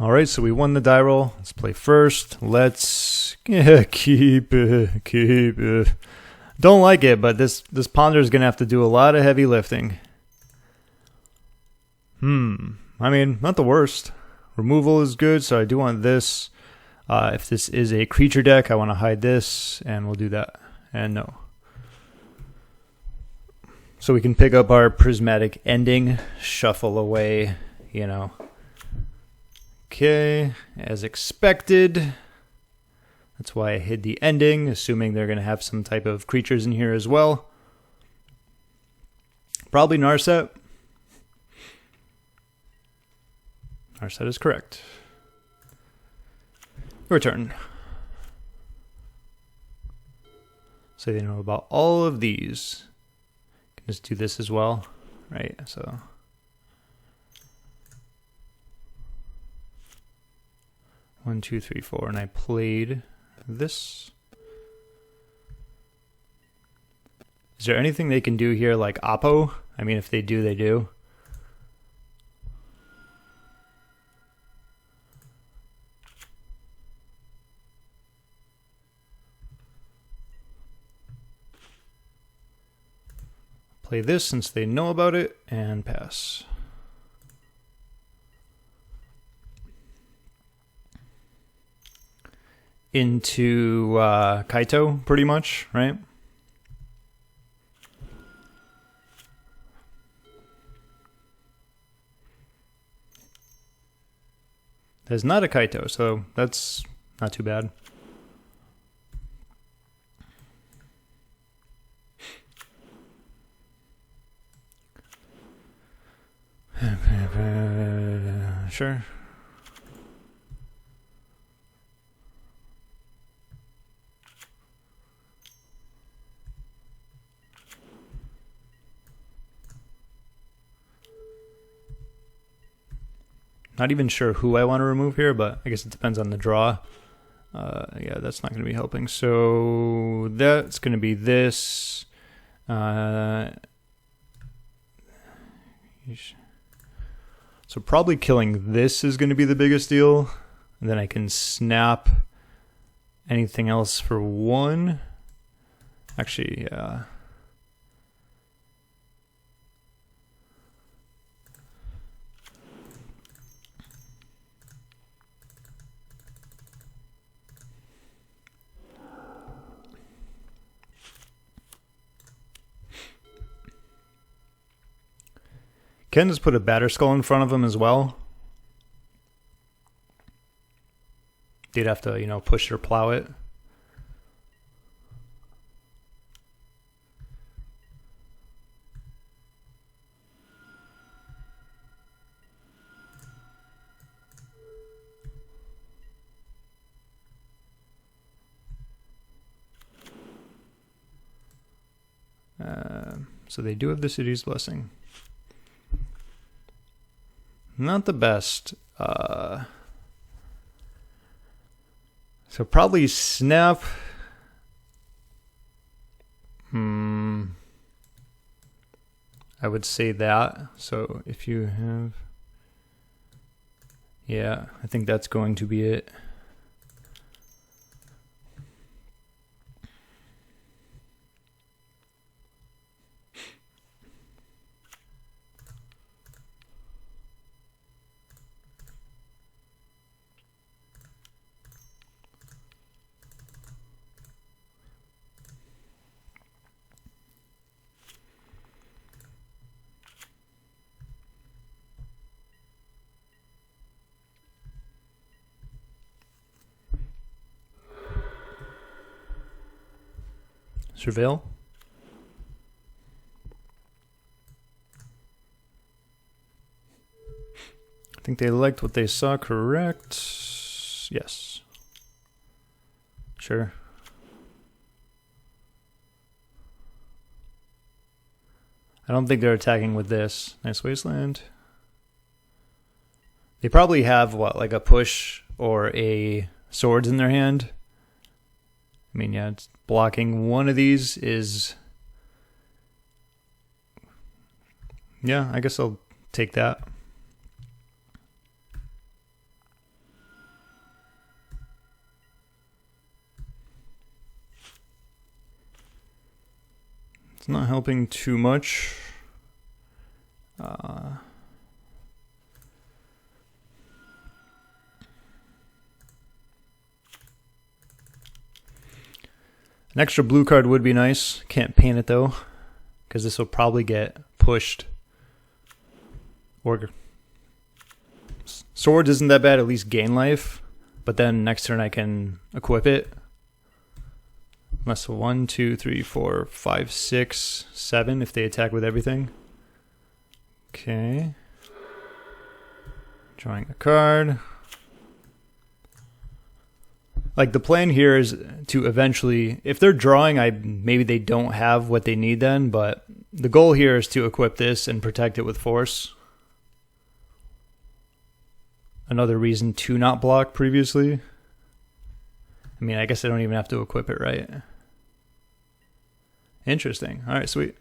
All right, so we won the die roll. Let's play first. Let's keep it. Don't like it, but this ponder is gonna have to do a lot of heavy lifting. I mean, not the worst. Removal is good, so I do want this. If this is a creature deck, I want to hide this, and we'll do that. And no. So we can pick up our Prismatic Ending, shuffle away, you know. Okay, as expected. That's why I hid the ending, assuming they're going to have some type of creatures in here as well. Probably Narset. Narset is correct. Your turn. So they know about all of these. Can just do this as well, right? So 1, 2, 3, 4, and I played this. Is there anything they can do here like Oppo? I mean, if they do, they do. Play this since they know about it, and pass. Into Kaito, pretty much, right? There's not a Kaito, so that's not too bad. Sure. Not even sure who I want to remove here, but I guess it depends on the draw. Yeah, that's not going to be helping. So that's going to be this. So probably killing this is going to be the biggest deal. And then I can snap anything else for 1. Actually, yeah. Ken just put a Batterskull in front of him as well. They'd have to, you know, push or plow it. So they do have the City's Blessing. Not the best. So probably snap. I would say that. So if you have... Yeah, I think that's going to be it. Surveil. I think they liked what they saw, correct? Yes. Sure. I don't think they're attacking with this. Nice Wasteland. They probably have, what, like a push or a swords in their hand? I mean, yeah, it's blocking one of these is... Yeah, I guess I'll take that. not helping too much. An extra blue card would be nice. Can't paint it though, because this will probably get pushed. Or Swords isn't that bad, at least gain life. But then next turn I can equip it. Unless 1, 2, 3, 4, 5, 6, 7 if they attack with everything. Okay. Drawing a card. Like the plan here is to eventually, if they're drawing, maybe they don't have what they need then, but the goal here is to equip this and protect it with force. Another reason to not block previously. I mean, I guess I don't even have to equip it, right? Interesting. All right, sweet.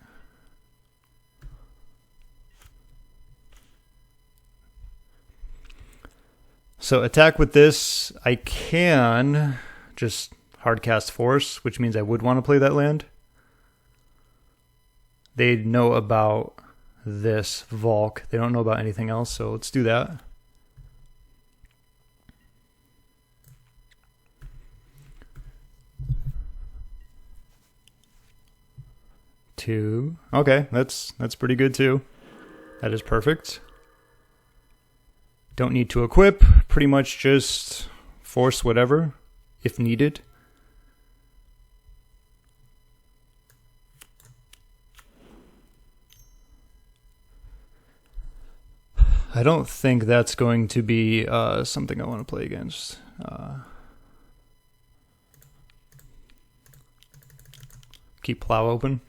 So attack with this, I can just hardcast force, which means I would want to play that land. They know about this Volk. They don't know about anything else, so let's do that. Two. Okay, that's pretty good too. That is perfect. Don't need to equip, pretty much just force whatever, if needed. I don't think that's going to be something I want to play against. Keep Plow open.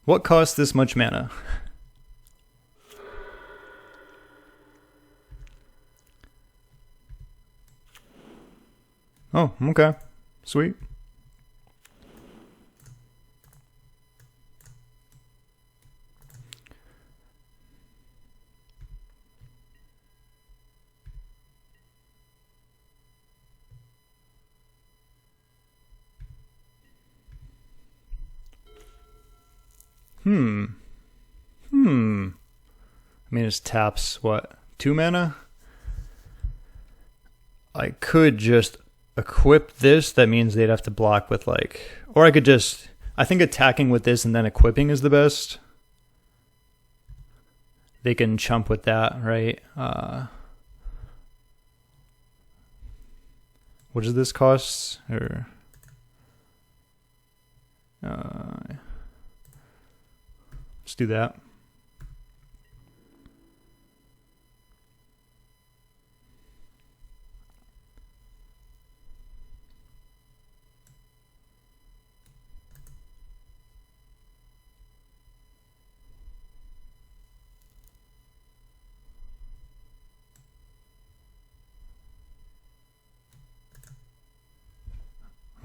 What costs this much mana? Oh, okay. Sweet. I mean, his taps, what, 2 mana? I could just equip this. That means they'd have to block with like... Or I could just... I think attacking with this and then equipping is the best. They can chump with that, right? What does this cost? Or... let's do that.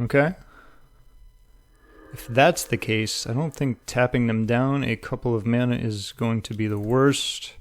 Okay. If that's the case, I don't think tapping them down a couple of mana is going to be the worst.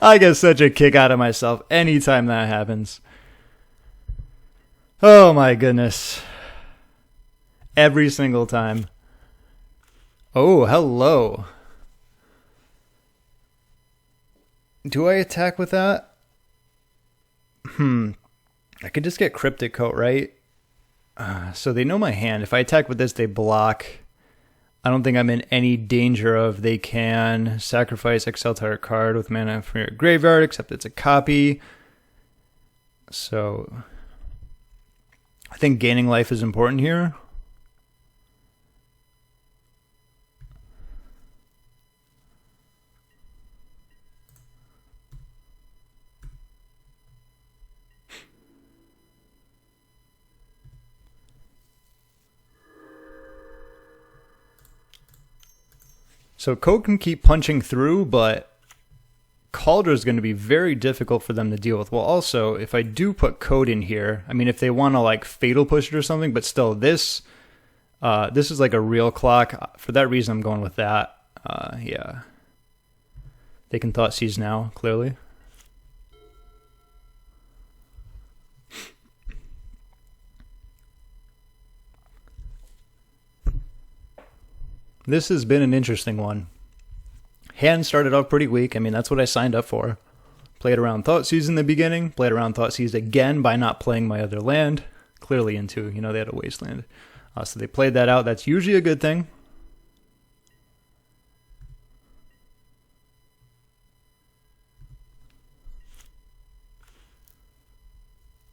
I get such a kick out of myself anytime that happens. Oh my goodness. Every single time. Oh, hello. Do I attack with that? I could just get Cryptic Coat, right? So they know my hand. If I attack with this, they block. I don't think I'm in any danger of they can sacrifice exile target card with mana from your graveyard, except it's a copy. So I think gaining life is important here. So Coat can keep punching through, but Kaldra is going to be very difficult for them to deal with. Well, also, if I do put Coat in here, I mean, if they want to like Fatal Push it or something, but still, this is like a real clock. For that reason, I'm going with that. Yeah. They can Thoughtseize now, clearly. This has been an interesting one. Hand started off pretty weak. I mean, that's what I signed up for. Played around Thoughtseize in the beginning. Played around Thoughtseize again by not playing my other land. Clearly into, you know, they had a wasteland. So they played that out. That's usually a good thing.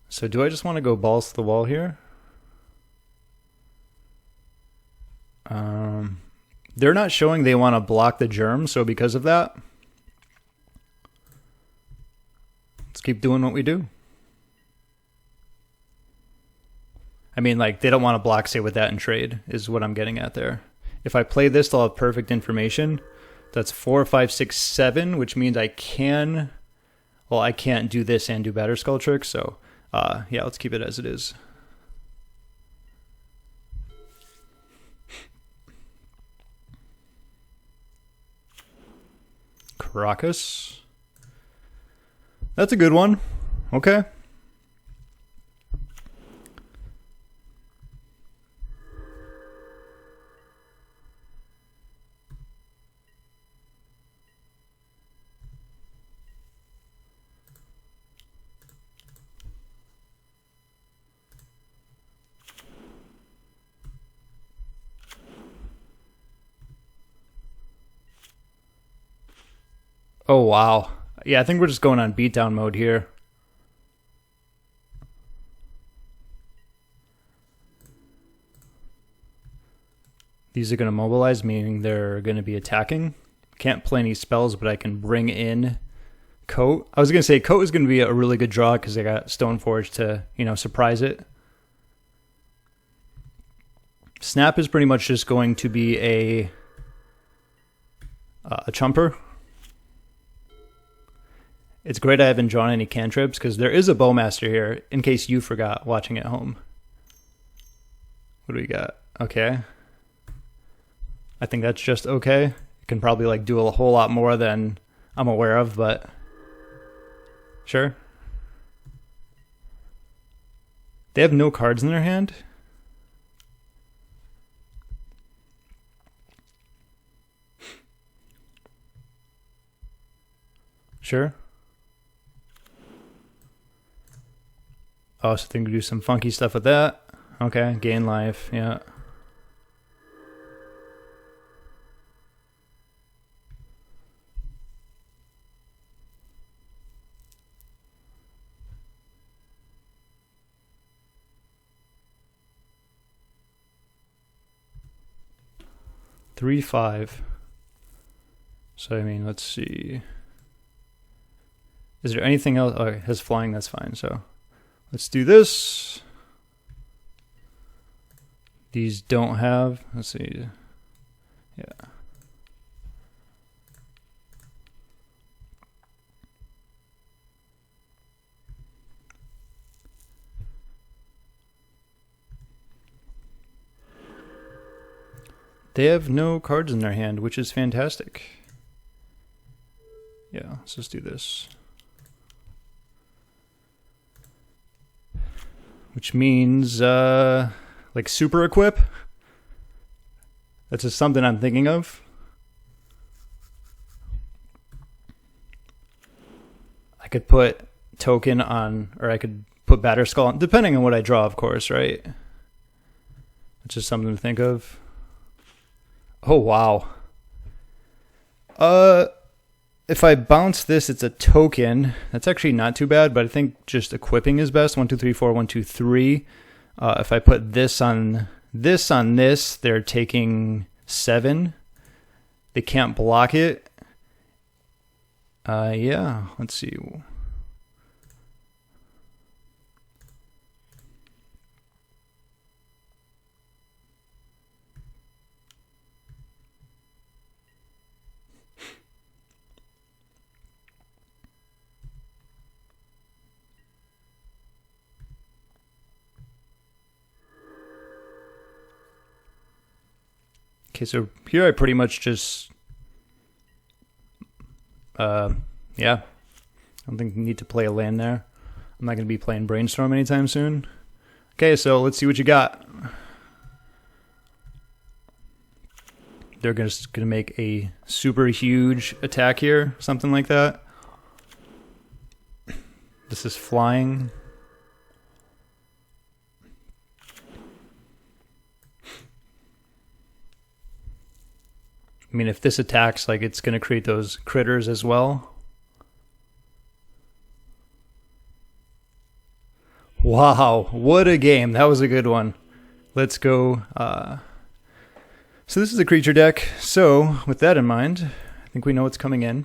So do I just want to go balls to the wall here? They're not showing they want to block the germ, so because of that, let's keep doing what we do. I mean, like, they don't want to block, say, with that in trade, is what I'm getting at there. If I play this, they'll have perfect information. That's 4, 5, 6, 7, which means I can... Well, I can't do this and do Batterskull tricks, so... yeah, let's keep it as it is. Caracas. That's a good one. Okay. Oh, wow. Yeah, I think we're just going on beatdown mode here. These are going to mobilize, meaning they're going to be attacking. Can't play any spells, but I can bring in Coat. I was going to say Coat is going to be a really good draw because I got Stoneforge to, you know, surprise it. Snap is pretty much just going to be a chumper. It's great I haven't drawn any cantrips because there is a Bowmaster here in case you forgot watching at home. What do we got? Okay. I think that's just okay. It can probably like do a whole lot more than I'm aware of, but sure. They have no cards in their hand. Sure. Oh, so they can do some funky stuff with that. Okay, gain life, yeah. Three, 5. So, I mean, let's see. Is there anything else? Oh, it has flying, that's fine, so... Let's do this. These don't have, let's see. Yeah. They have no cards in their hand, which is fantastic. Yeah, let's just do this. Which means, like, super equip. That's just something I'm thinking of. I could put token on, or I could put Batterskull on, depending on what I draw, of course, right? That's just something to think of. Oh, wow. If I bounce this, it's a token. That's actually not too bad, but I think just equipping is best. 1, 2, 3, 4, 1, 2, 3. If I put this on this, they're taking 7. They can't block it. Yeah, let's see. Okay, so here I pretty much just, yeah, I don't think we need to play a land there. I'm not going to be playing Brainstorm anytime soon. Okay, so let's see what you got. They're just going to make a super huge attack here, something like that. This is flying. I mean, if this attacks, like, it's going to create those critters as well. Wow, what a game. That was a good one. Let's go. So this is a creature deck. So with that in mind, I think we know what's coming in.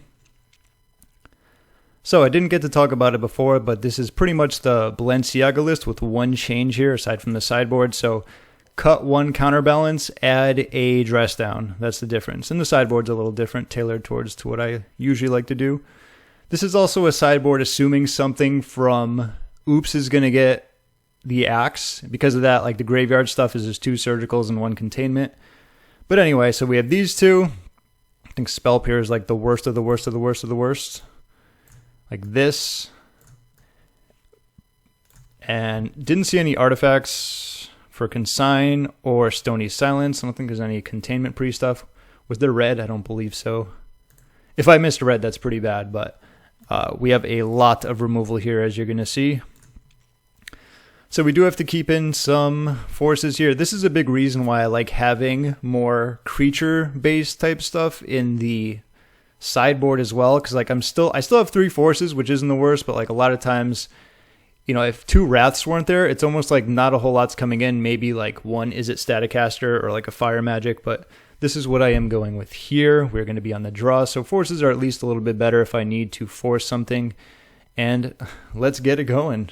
So I didn't get to talk about it before, but this is pretty much the Balenciaga list with one change here aside from the sideboard. So cut one counterbalance, add a dress down. That's the difference. And the sideboard's a little different, tailored towards to what I usually like to do. This is also a sideboard assuming something from Oops is going to get the axe. Because of that, like the graveyard stuff is just 2 surgicals and 1 containment. But anyway, so we have these two. I think Spell Peer is like the worst of the worst of the worst of the worst. Like this. And didn't see any artifacts for Consign or Stony Silence. I don't think there's any Containment Preist stuff. Was there red? I don't believe so. If I missed red, that's pretty bad, but we have a lot of removal here, as you're going to see. So we do have to keep in some forces here. This is a big reason why I like having more creature-based type stuff in the sideboard as well, because like I still have 3 forces, which isn't the worst, but like a lot of times, you know, if 2 Wraths weren't there, it's almost like not a whole lot's coming in. Maybe like 1 Is It Staticaster or like a Fire Magic, but this is what I am going with here. We're going to be on the draw, so forces are at least a little bit better if I need to force something. And let's get it going.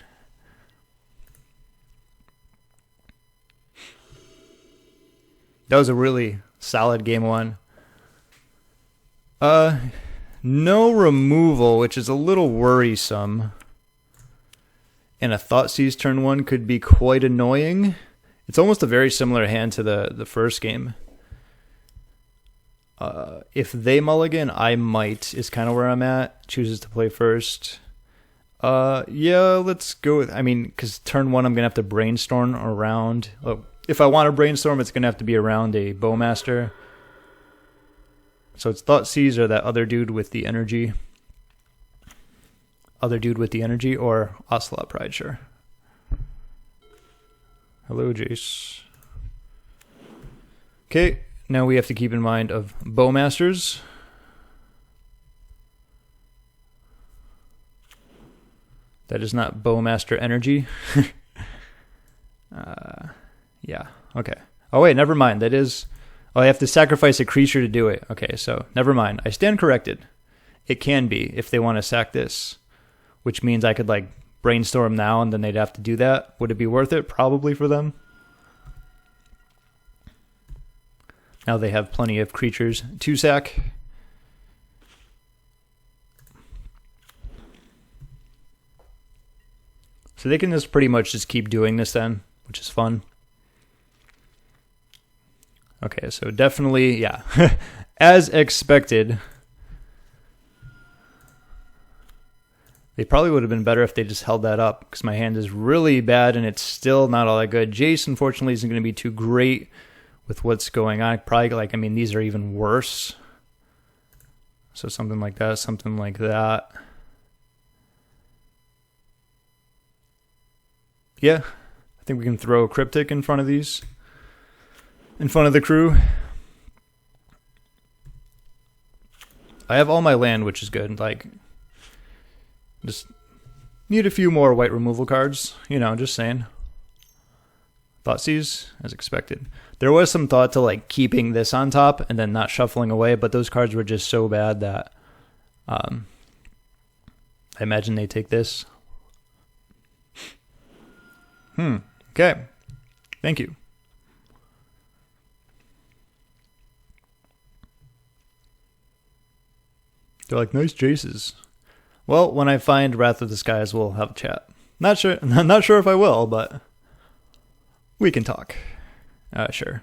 That was a really solid game 1. No removal, which is a little worrisome. And a Thoughtseize turn 1 could be quite annoying. It's almost a very similar hand to the first game. If they mulligan, I might, is kind of where I'm at. Chooses to play first. Yeah, let's go with, I mean, because turn 1 I'm going to have to brainstorm around. If I want to brainstorm, it's going to have to be around a Bowmaster. So it's Thoughtseize or that other dude with the energy. Other dude with the energy or Ocelot Pride, sure. Hello, Jace. Okay, now we have to keep in mind of Bowmasters. That is not Bowmaster energy. Yeah, okay. Oh wait, never mind. That is... Oh, I have to sacrifice a creature to do it. Okay, so never mind. I stand corrected. It can be if they want to sack this. Which means I could like brainstorm now and then they'd have to do that. Would it be worth it? Probably for them. Now they have plenty of creatures to sack. So they can just pretty much just keep doing this then, which is fun. Okay, so definitely, yeah, as expected. They probably would have been better if they just held that up, because my hand is really bad and it's still not all that good. Jace, unfortunately, isn't going to be too great with what's going on. Probably, like, I mean, these are even worse. So something like that, something like that. Yeah, I think we can throw a Cryptic in front of these. In front of the crew. I have all my land, which is good. Like, just need a few more white removal cards. You know, just saying. Thoughtseize, as expected. There was some thought to like keeping this on top and then not shuffling away, but those cards were just so bad that I imagine they take this. Okay. Thank you. They're like, nice Jaces. Well, when I find Wrath of the Skies, we'll have a chat. Not sure if I will, but we can talk. Sure.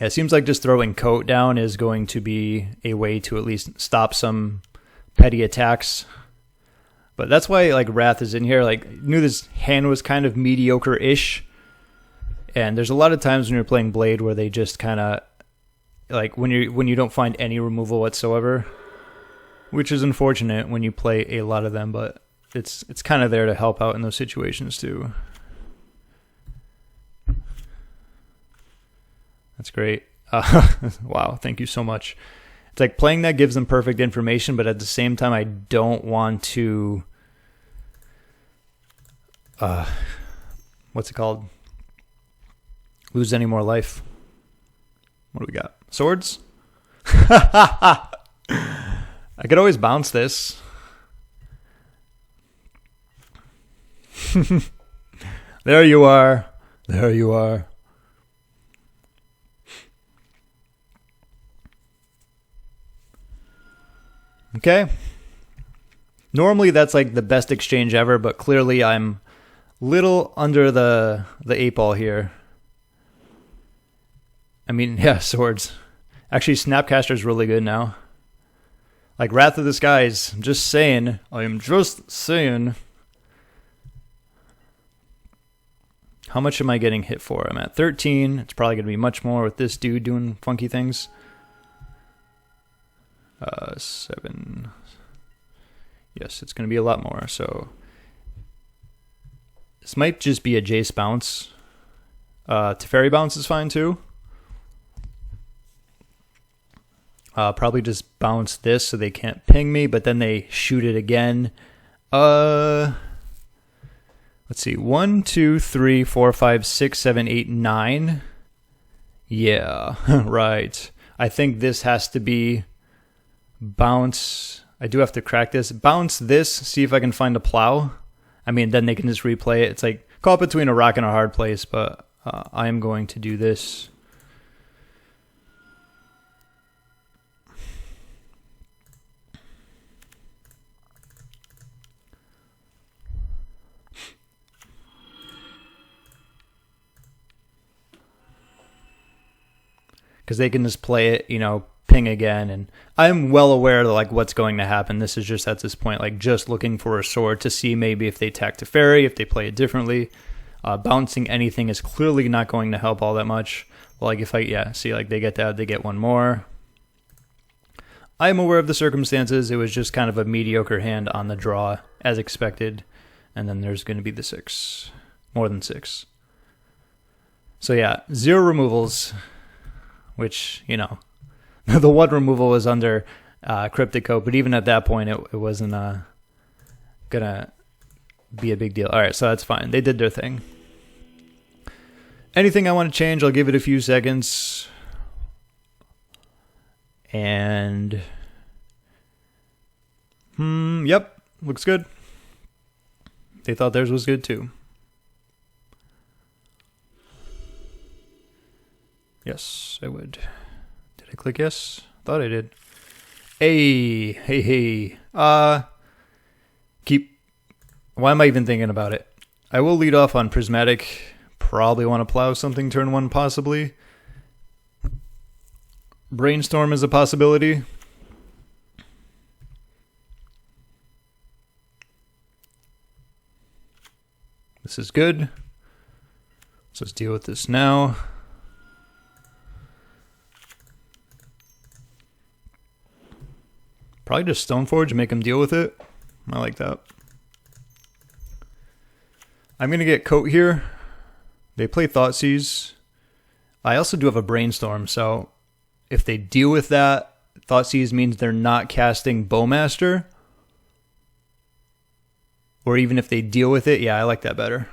Yeah, it seems like just throwing Coat down is going to be a way to at least stop some petty attacks. But that's why like Wrath is in here. Like, I knew this hand was kind of mediocre-ish. And there's a lot of times when you're playing Blade where they just kind of, like, when you don't find any removal whatsoever, which is unfortunate when you play a lot of them, but it's kind of there to help out in those situations too. That's great. Wow, thank you so much. It's like playing that gives them perfect information, but at the same time, I don't want to, what's it called? Lose any more life. What do we got? Swords? I could always bounce this. There you are. There you are. Okay. Normally that's like the best exchange ever, but clearly I'm little under the 8 ball here. I mean, yeah, swords. Actually, Snapcaster is really good now. Like Wrath of the Skies. I'm just saying. I am just saying. How much am I getting hit for? I'm at 13. It's probably going to be much more with this dude doing funky things. 7. Yes, it's going to be a lot more. So this might just be a Jace bounce. Teferi bounce is fine too. Probably just bounce this so they can't ping me, but then they shoot it again. Let's see. 1, 2, 3, 4, 5, 6, 7, 8, 9. Yeah, right. I think this has to be bounce. I do have to crack this. Bounce this, see if I can find a plow. I mean, then they can just replay it. It's like caught between a rock and a hard place, but I am going to do this. Because they can just play it, you know, ping again. And I'm well aware of like what's going to happen. This is just at this point, like just looking for a sword to see maybe if they attack Teferi, if they play it differently. Bouncing anything is clearly not going to help all that much. Like if see, like they get that, they get one more. I am aware of the circumstances. It was just kind of a mediocre hand on the draw as expected. And then there's going to be the 6, more than 6. So yeah, 0 removals. Which, you know, the one removal was under Cryptic Coat, but even at that point, it wasn't going to be a big deal. All right, so that's fine. They did their thing. Anything I want to change, I'll give it a few seconds. And, yep, looks good. They thought theirs was good too. Yes, I would. Did I click yes? Thought I did. Hey. Why am I even thinking about it? I will lead off on Prismatic. Probably want to plow something turn 1 possibly. Brainstorm is a possibility. This is good. So let's deal with this now. Probably just Stoneforge and make them deal with it. I like that. I'm going to get Coat here. They play Thoughtseize. I also do have a Brainstorm, so if they deal with that, Thoughtseize means they're not casting Bowmaster. Or even if they deal with it, yeah, I like that better.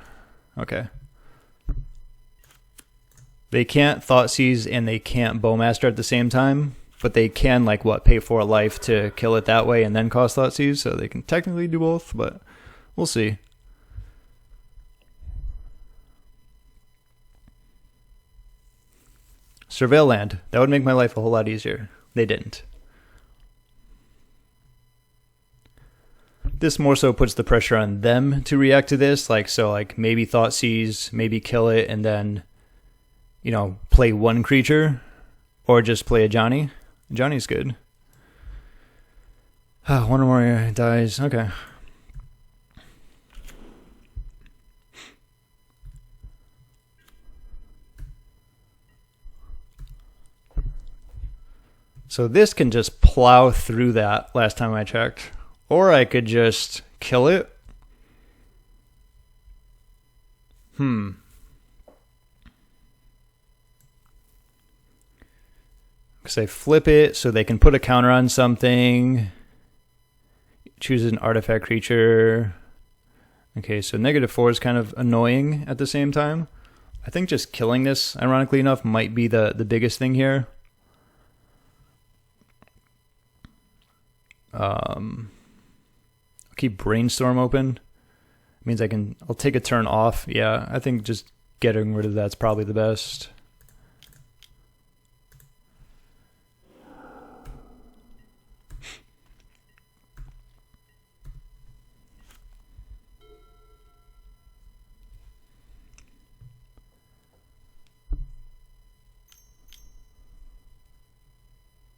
Okay. They can't Thoughtseize and they can't Bowmaster at the same time. But they can, like, pay for a life to kill it that way and then cause Thoughtseize, so they can technically do both, but we'll see. Surveil land. That would make my life a whole lot easier. They didn't. This more so puts the pressure on them to react to this, like maybe Thoughtseize, maybe kill it, and then, you know, play one creature. Or just play a Johnny. Johnny's good. One or more dies. Okay. So this can just plow through that last time I checked. Or I could just kill it. Because I flip it so they can put a counter on something. Choose an artifact creature. Okay, so -4 is kind of annoying at the same time. I think just killing this, ironically enough, might be the biggest thing here. I'll keep Brainstorm open. It means I'll take a turn off. Yeah, I think just getting rid of that's probably the best.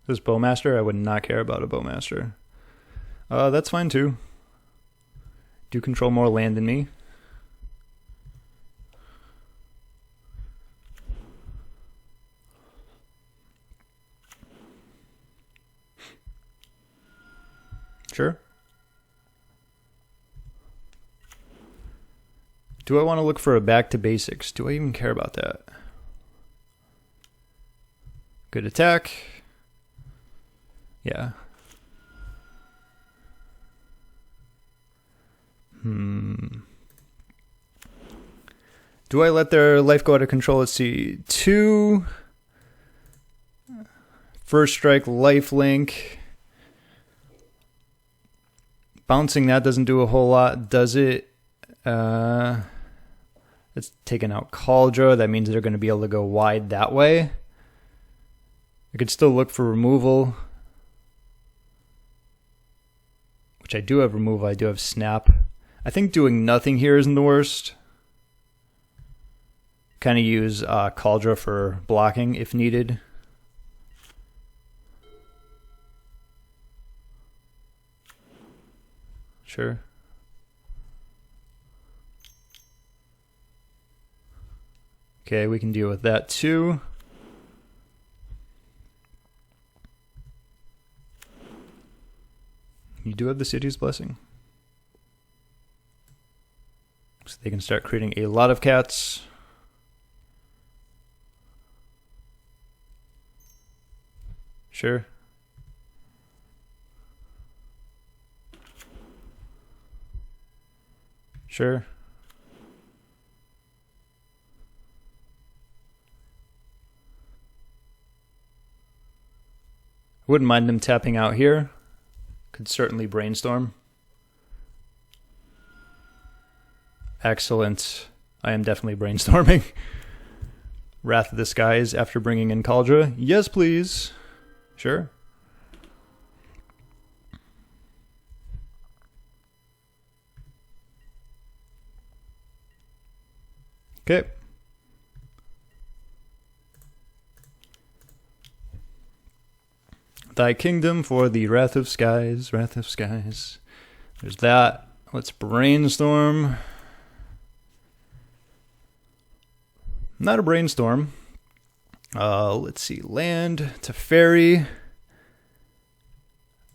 This Bowmaster, I would not care about a Bowmaster. That's fine too. Do control more land than me. Sure. Do I want to look for a back to basics? Do I even care about that? Good attack. Yeah. Do I let their life go out of control? Let's see. 2. First strike, lifelink. Bouncing that doesn't do a whole lot, does it? It's taking out Kaldra. That means they're going to be able to go wide that way. I could still look for removal. Which I do have removal. I do have snap. I think doing nothing here isn't the worst. Kind of use Kaldra for blocking if needed. Sure. Okay, we can deal with that too. You do have the City's Blessing. So they can start creating a lot of cats. Sure. Sure. Wouldn't mind them tapping out here. Could certainly Brainstorm. Excellent. I am definitely brainstorming. Wrath of the Skies after bringing in Kaldra. Yes, please. Sure. Okay. Thy kingdom for the Wrath of Skies. Wrath of Skies. There's that. Let's Brainstorm. Not a Brainstorm. Let's see. Land, Teferi.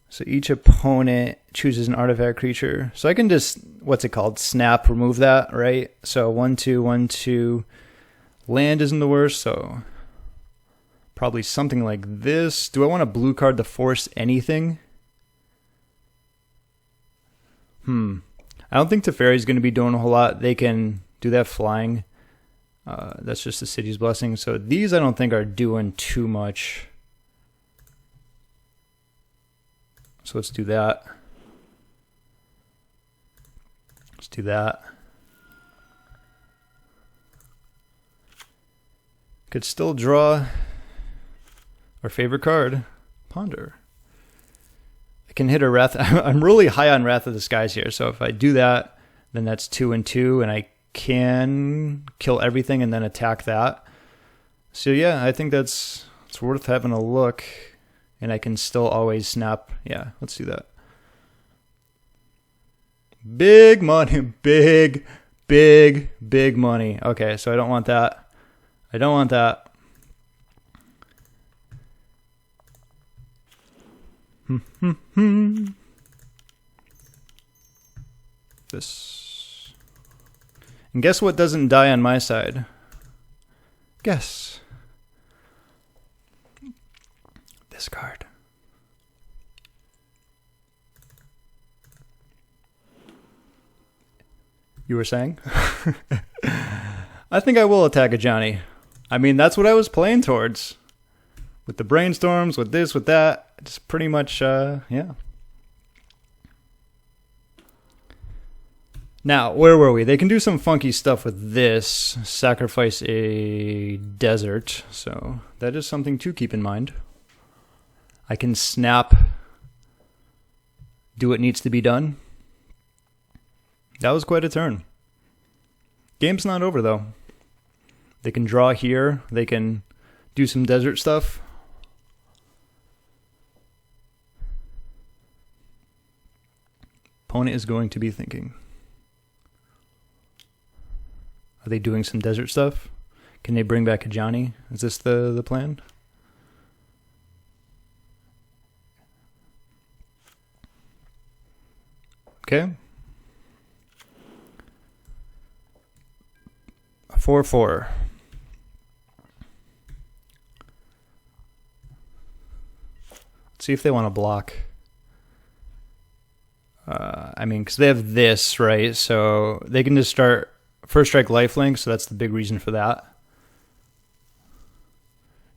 So each opponent chooses an artifact creature. So I can just, what's it called? Snap, remove that, right? So 1/2, 1/2. Land isn't the worst, so probably something like this. Do I want a blue card to force anything? I don't think Teferi's going to be doing a whole lot. They can do that flying. That's just the City's Blessing. So these I don't think are doing too much. So let's do that. Let's do that. Could still draw our favorite card, Ponder. I can hit a Wrath. I'm really high on Wrath of the Skies here. So if I do that, then that's 2 and 2, and I can kill everything and then attack that. So yeah, I think that's It's worth having a look, and I can still always snap. Yeah, let's do that. Big money, big money. Okay, so I don't want that. I don't want that. This. And guess what doesn't die on my side? Guess. This card. You were saying? I think I will attack a Johnny. I mean, that's what I was playing towards. With the brainstorms, with this, with that. It's pretty much, yeah. Now, where were we? They can do some funky stuff with this. Sacrifice a desert. So that is something to keep in mind. I can snap. Do what needs to be done. That was quite a turn. Game's not over, though. They can draw here. They can do some desert stuff. Opponent is going to be thinking. Are they doing some desert stuff? Can they bring back a Johnny? Is this the plan? Okay. 4/4. Let's see if they want to block. I mean, because they have this, right? So they can just start first strike lifelink, so that's the big reason for that.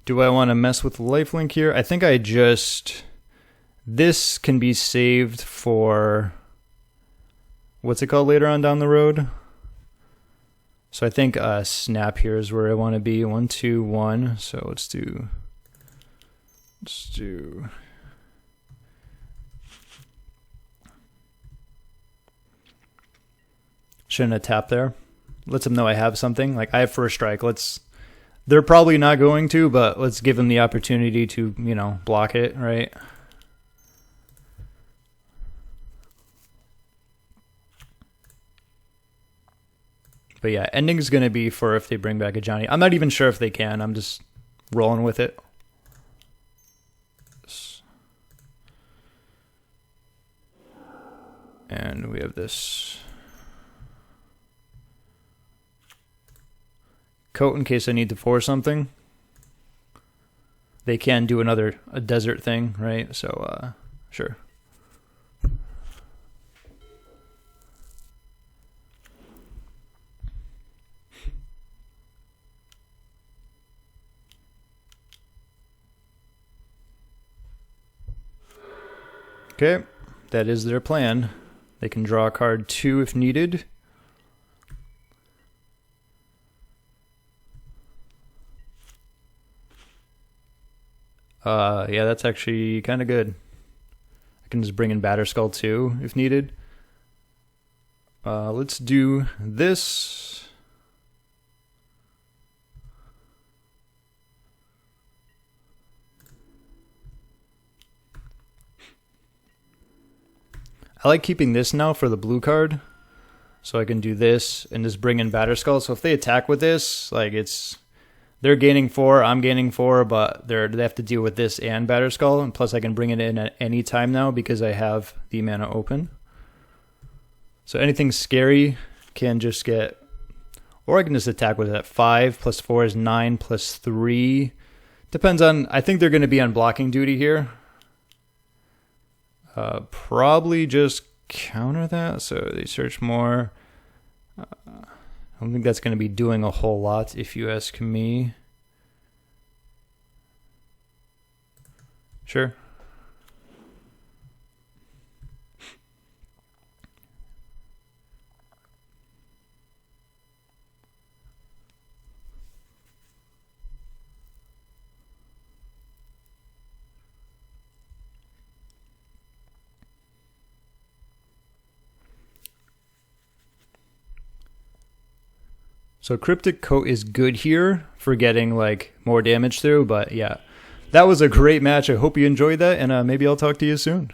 Do I want to mess with lifelink here? I think I just... This can be saved for... What's it called later on down the road? So I think snap here is where I want to be. 1, 2, 1. So let's do... Shouldn't have tapped there. Lets them know I have something. Like, I have first strike. They're probably not going to, but let's give them the opportunity to, you know, block it, right? But yeah, ending's going to be for if they bring back a Johnny. I'm not even sure if they can. I'm just rolling with it. And we have this coat in case I need to force something. They can do a desert thing, right? So, sure. Okay, that is their plan. They can draw a card 2 if needed. Yeah, that's actually kind of good. I can just bring in Batterskull too if needed. Let's do this. I like keeping this now for the blue card. So I can do this and just bring in Batterskull. So if they attack with this, like they're gaining 4, I'm gaining 4, but they have to deal with this and Batterskull. And plus I can bring it in at any time now because I have the mana open. So anything scary can just get, or I can just attack with it at 5, plus 4 is 9, plus 3. Depends on, I think they're going to be on blocking duty here. Probably just counter that. So they search more. I don't think that's going to be doing a whole lot if you ask me. Sure. So Cryptic Coat is good here for getting like more damage through, but yeah, that was a great match. I hope you enjoyed that, and maybe I'll talk to you soon.